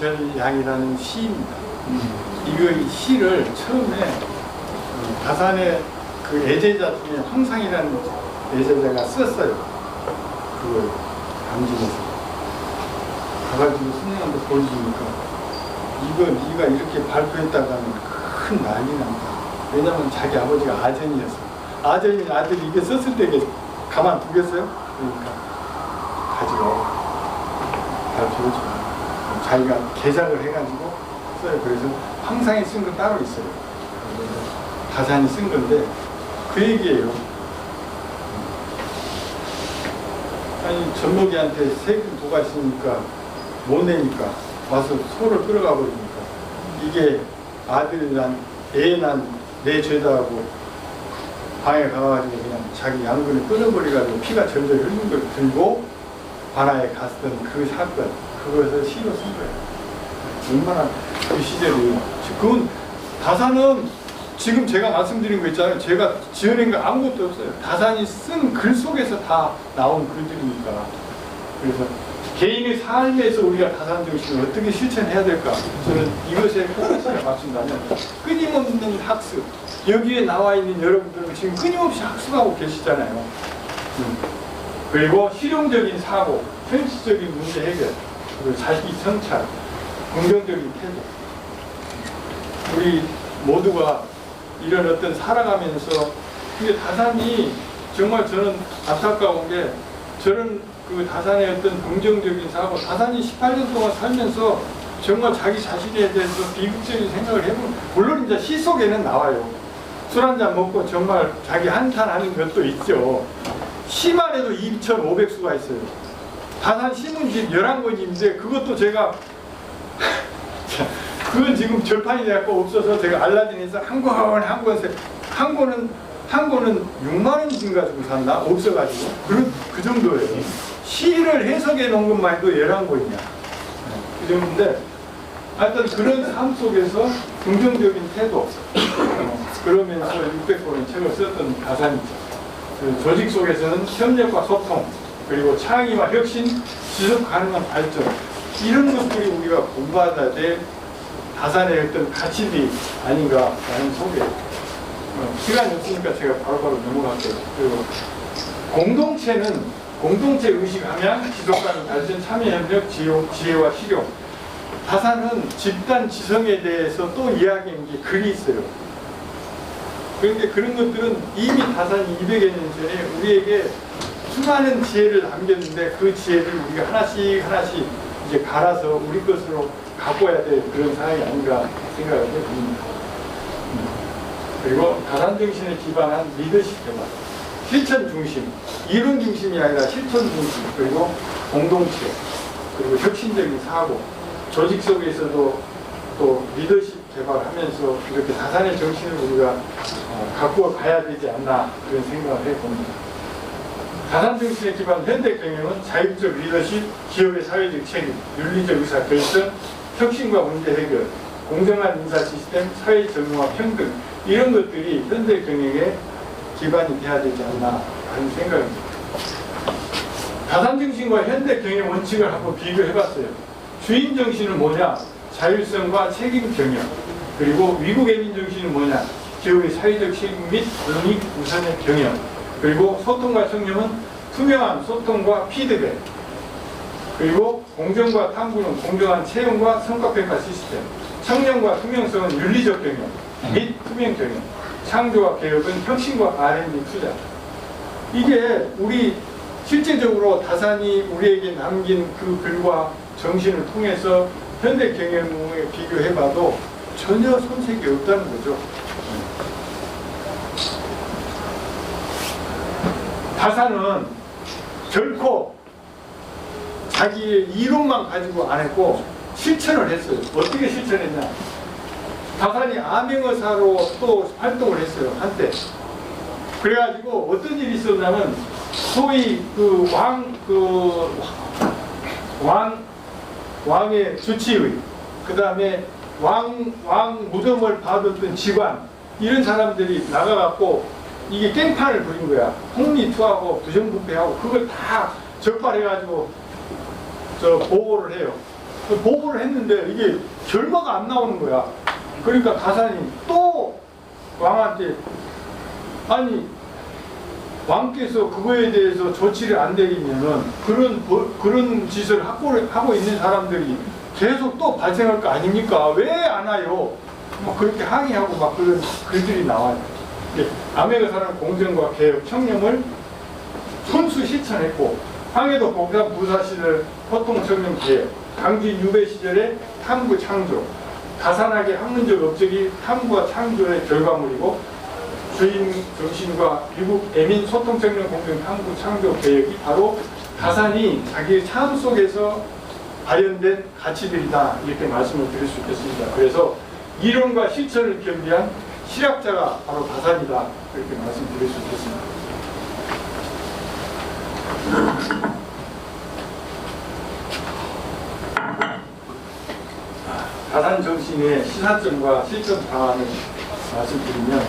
이대철양이라는 시입니다. 이거 이 시를 처음에 다산의 그 애제자 중에 황상이라는 애제자가 썼어요. 그걸 남진에서 가가지고 스님한테 보여주니까 이거 네가 이렇게 발표했다고 하면 큰 난리 난다. 왜냐면 자기 아버지가 아전이었어. 아전인 아들이 이게 썼을 때 이게 가만두겠어요? 그러니까 가지고 발표를 줘. 자기가 개작을 해가지고 써요. 그래서 황상이 쓴 거 따로 있어요. 다산이 쓴 건데 그 얘기예요. 아니 전목이한테 세금 부과시니까 못 내니까 와서 소를 끌어가 버리니까 이게 아들 난 애 난 내 죄다 하고 방에 가가지고 그냥 자기 양근을 끊어버려가지고 피가 절절 흐르는 걸 들고 관아에 갔던 그 사건 그것을 시로 쓴 거예요. 얼마나 그 시절이 그건 다산은 지금 제가 말씀드린 거 있잖아요. 제가 지어낸 거 아무것도 없어요. 다산이 쓴 글 속에서 다 나온 글들이니까. 그래서 개인의 삶에서 우리가 다산 정신을 어떻게 실천해야 될까? 저는 이것에 포커스를 맞춘다면 끊임없는 학습. 여기에 나와 있는 여러분들은 지금 끊임없이 학습하고 계시잖아요. 그리고 실용적인 사고, 현실적인 문제 해결, 그리고 자기 성찰, 긍정적인 태도. 우리 모두가 이런 어떤 살아가면서 근데 다산이 정말 저는 안타까운 게 저는 그 다산의 어떤 긍정적인 사고 다산이 18년 동안 살면서 정말 자기 자신에 대해서 비극적인 생각을 해보면 물론 이제 시 속에는 나와요. 술 한잔 먹고 정말 자기 한탄하는 것도 있죠. 시만 해도 2,500수가 있어요. 다산 시문집 11권인데 그것도 제가 그건 지금 절판이 돼갖고 없어서 제가 알라딘에서 한 권은 6만 원쯤 가지고 샀나? 없어가지고 그 정도예요. 시를 해석해 놓은 것만 해도 11권이야. 그 정도인데 하여튼 그런 삶 속에서 긍정적인 태도 그러면서 600권의 책을 썼던 다산이죠. 그 조직 속에서는 협력과 소통 그리고 창의와 혁신, 지속 가능한 발전 이런 것들이 우리가 공부하다 될 다산의 어떤 가치들이 아닌가라는 소개예요. 시간이 없으니까 제가 바로바로 넘어갈게요. 그리고 공동체 의식하면 지속가능 발전, 참여협력, 지혜와 실용. 다산은 집단 지성에 대해서 또 이야기한 게 글이 있어요. 그런데 그런 것들은 이미 다산이 200여 년 전에 우리에게 수많은 지혜를 남겼는데 그 지혜를 우리가 하나씩 이제 갈아서 우리 것으로 갖고 와야 될 그런 상황이 아닌가 생각을 해봅니다. 그리고 다산 정신에 기반한 리더십 개발, 실천 중심, 이론 중심이 아니라 실천 중심, 그리고 공동체, 그리고 혁신적인 사고, 조직 속에서도 또 리더십 개발하면서 이렇게 다산의 정신을 우리가 갖고 가야 되지 않나 그런 생각을 해봅니다. 다산 정신에 기반한 현대 경영은 자율적 리더십, 기업의 사회적 책임, 윤리적 의사 결정, 혁신과 문제 해결, 공정한 인사 시스템, 사회 정의와 평등 이런 것들이 현대 경영의 기반이 돼야 되지 않나 하는 생각입니다. 다산 정신과 현대 경영 원칙을 한번 비교해봤어요. 주인 정신은 뭐냐? 자율성과 책임 경영. 그리고 위국 애민 정신은 뭐냐? 기업의 사회적 책임 및 이익 우선의 경영. 그리고 소통과 청렴은 투명한 소통과 피드백. 그리고 공정과 탐구는 공정한 채용과 성과평가 시스템. 청렴과 투명성은 윤리적 경영 및 투명 경영. 창조와 개혁은 혁신과 R&D 투자. 이게 우리 실제적으로 다산이 우리에게 남긴 그 글과 정신을 통해서 현대 경영에 비교해봐도 전혀 손색이 없다는 거죠. 다산은 결코 자기의 이론만 가지고 안 했고 실천을 했어요. 어떻게 실천했냐? 다산이 암행어사로 또 활동을 했어요. 한때. 그래가지고 어떤 일이 있었냐면 소위 왕의 주치의, 그 다음에 왕 무덤을 봐뒀던 직관 이런 사람들이 나가갖고 이게 깽판을 부린 거야. 폭리투하고 부정부패하고 그걸 다 적발해가지고 보고를 해요. 보고를 했는데 이게 결과가 안 나오는 거야. 그러니까 다산이 또 왕한테 아니 왕께서 그거에 대해서 조치를 안 내리면은 그런 짓을 하고 있는 사람들이 계속 또 발생할 거 아닙니까? 왜 안 와요? 막 그렇게 항의하고 막 그런 글들이 나와요. 아메리카는 공정과 개혁 청렴을 손수 실천했고 황해도 복잡 부사 시절 포통 청렴 개혁, 강진 유배 시절의 탐구 창조, 다산학의 학문적 업적이 탐구와 창조의 결과물이고 주인 정신과 미국 애민 소통 청렴 공정 탐구 창조 개혁이 바로 다산이 자기 삶 속에서 발현된 가치들이다 이렇게 말씀을 드릴 수 있겠습니다. 그래서 이론과 실천을 겸비한 실학자가 바로 다산이다 이렇게 말씀드릴 수 있겠습니다. 다산 정신의 시사점과 실천 방안을 말씀드리면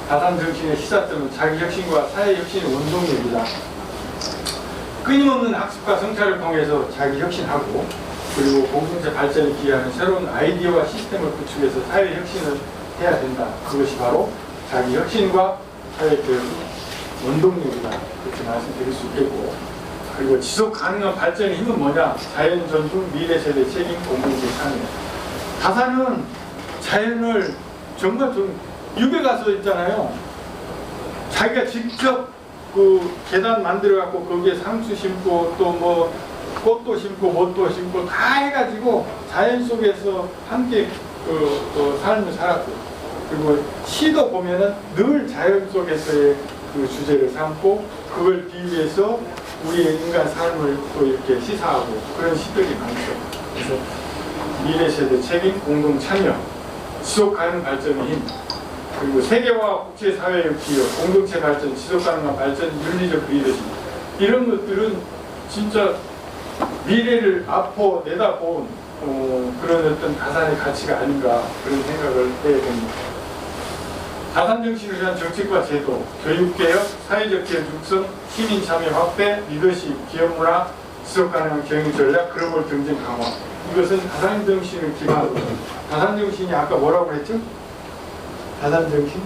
다산 정신의 시사점은 자기 혁신과 사회 혁신의 원동력이다. 끊임없는 학습과 성찰을 통해서 자기 혁신하고 그리고 공동체 발전에 기여하는 새로운 아이디어와 시스템을 구축해서 사회 혁신을 해야 된다. 그것이 바로 자기 혁신과 사회 교육의 원동력이다. 그렇게 말씀드릴 수 있겠고 그리고 지속 가능한 발전의 힘은 뭐냐? 자연 존중, 미래 세대 책임, 공동체 참여. 다산은 자연을 정말 좀 유배 가서 있잖아요. 자기가 직접 그 계단 만들어 갖고 거기에 상추 심고 또 뭐 꽃도 심고 뭣도 심고 다 해가지고 자연 속에서 함께 그 삶을 살았고 그리고 시도 보면은 늘 자연 속에서의 그 주제를 삼고 그걸 비유해서 우리의 인간 삶을 또 이렇게 시사하고 그런 시들이 많죠. 그래서 미래 세대 책임, 공동 참여, 지속 가능 발전의 힘, 그리고 세계화 국제사회의 기여, 공동체 발전, 지속 가능한 발전, 윤리적 리더십 이런 것들은 진짜 미래를 앞으로 내다본 그런 어떤 다산의 가치가 아닌가 그런 생각을 해야 됩니다. 다산 정신을 위한 정책과 제도, 교육개혁, 사회적 개혁 육성, 시민 참여 확대, 리더십, 기업문화, 지속 가능한 경영 전략, 글로벌 경쟁 강화. 이것은 다산 정신을 기반으로 다산 정신이 아까 뭐라고 했죠? 다산 정신?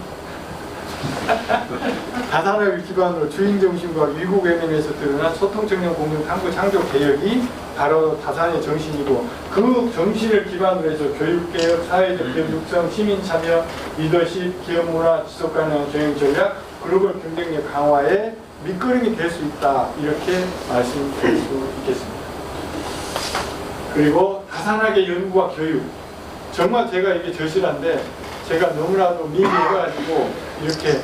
다산학을 기반으로 주인 정신과 위국 외면에서 드러난 소통 청년 공동 탐구 창조 개혁이 바로 다산의 정신이고 그 정신을 기반으로 해서 교육 개혁, 사회적 개혁 육성, 시민 참여, 리더십, 기업 문화, 지속 가능한 경영 전략, 글로벌 경쟁력 강화에 밑거름이 될 수 있다 이렇게 말씀드릴 수 있겠습니다. 그리고 다산학의 연구와 교육 정말 제가 이게 절실한데 제가 너무나도 미미해가지고 이렇게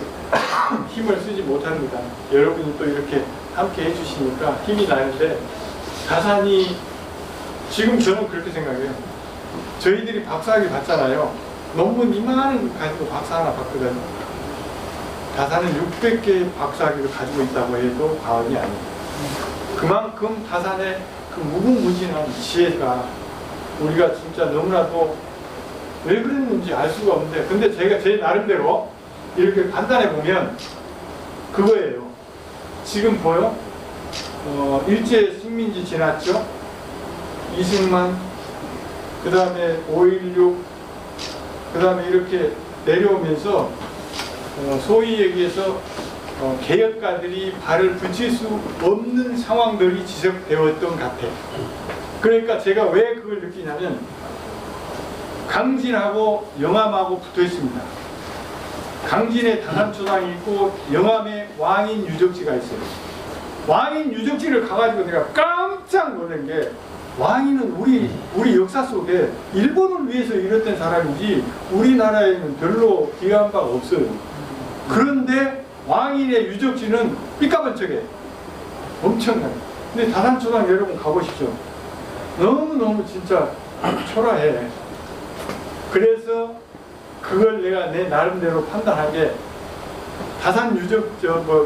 힘을 쓰지 못합니다. 여러분이 또 이렇게 함께 해주시니까 힘이 나는데 다산이 지금 저는 그렇게 생각해요. 저희들이 박사학위 받잖아요. 논문 이만한 거 가지고 박사 하나 받거든요. 다산은 600개의 박사학위를 가지고 있다고 해도 과언이 아니에요. 그만큼 다산의 그 무궁무진한 지혜가 우리가 진짜 너무나도 왜 그랬는지 알 수가 없는데 근데 제가 제 나름대로 이렇게 간단해 보면 그거예요. 지금 보여? 일제 식민지 지났죠? 이승만 그 다음에 5.16 그 다음에 이렇게 내려오면서 소위 얘기해서 개혁가들이 발을 붙일 수 없는 상황들이 지속되었던 것 같아. 그러니까 제가 왜 그걸 느끼냐면 강진하고 영암하고 붙어 있습니다. 강진에 다산초당이 있고 영암에 왕인 유적지가 있어요. 왕인 유적지를 가가지고 내가 깜짝 놀란 게 왕인은 우리 역사 속에 일본을 위해서 일했던 사람이지 우리나라에는 별로 기여한 바가 없어요. 그런데 왕인의 유적지는 삐까번쩍해. 엄청나요. 근데 다산초당 여러분 가보십시오. 너무너무 진짜 초라해. 그래서 그걸 내가 내 나름대로 판단한 게 다산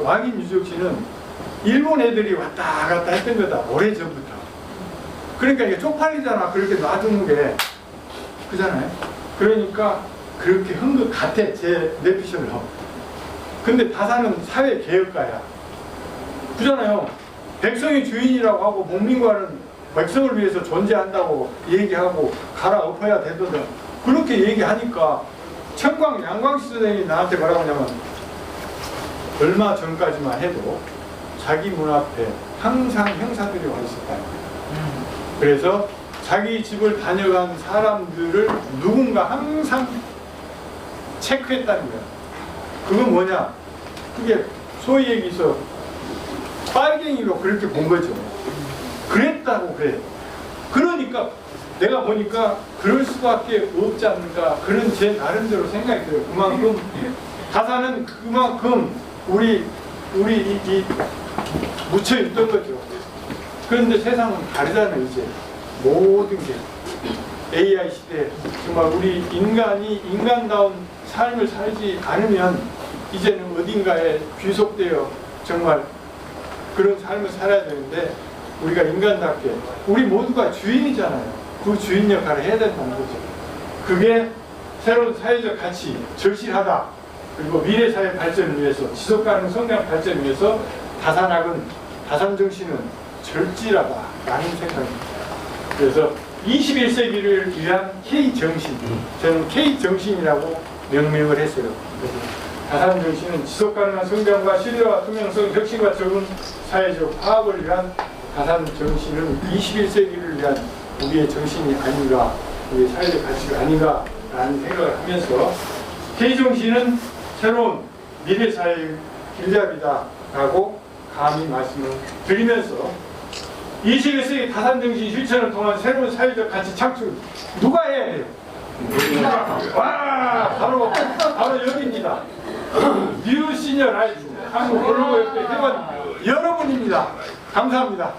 왕인 유적지는 일본 애들이 왔다 갔다 했던 거다. 오래전부터. 그러니까 이게 쪽팔리잖아. 그렇게 놔두는 게. 그잖아요. 그러니까 그렇게 한 것 같아. 내 피셜로. 근데 다산은 사회 개혁가야. 그잖아요. 백성이 주인이라고 하고 목민과는 백성을 위해서 존재한다고 얘기하고 갈아엎어야 되거든. 그렇게 얘기하니까 청광 양광식 선생님이 나한테 뭐라고 하냐면 얼마 전까지만 해도 자기 문 앞에 항상 형사들이 와 있었다. 그래서 자기 집을 다녀간 사람들을 누군가 항상 체크했다는 거야. 그건 뭐냐? 그게 소위 얘기해서 빨갱이로 그렇게 본 거죠. 그랬다고 그래. 그러니까 내가 보니까 그럴 수밖에 없지 않는가 그런 제 나름대로 생각이 들어요. 그만큼 다산은 그만큼 우리 이 묻혀 있던 거죠. 그런데 세상은 다르잖아요. 이제 모든 게 AI 시대 정말 우리 인간이 인간다운 삶을 살지 않으면 이제는 어딘가에 귀속되어 정말 그런 삶을 살아야 되는데 우리가 인간답게 우리 모두가 주인이잖아요. 그 주인 역할을 해야 된다는 거죠. 그게 새로운 사회적 가치, 절실하다. 그리고 미래 사회 발전을 위해서 지속 가능 성장 발전을 위해서 다산학은 다산정신은 절실하다라는 생각입니다. 그래서 21세기를 위한 K정신, 저는 K정신이라고 명명을 했어요. 다산정신은 지속가능한 성장과 신뢰와 투명성, 혁신과 적응, 사회적 화합을 위한 다산정신은 21세기를 위한 우리의 정신이 아닌가, 우리의 사회적 가치가 아닌가라는 생각을 하면서 K정신은 새로운 미래사회의 길잡이다라고 감히 말씀을 드리면서 21세기 다산정신 실천을 통한 새로운 사회적 가치 창출 누가 해야 돼요? 와, 바로 여기입니다. 뉴 시니어 라이프 한국 글로벌 협회 회원 여러분입니다. 감사합니다.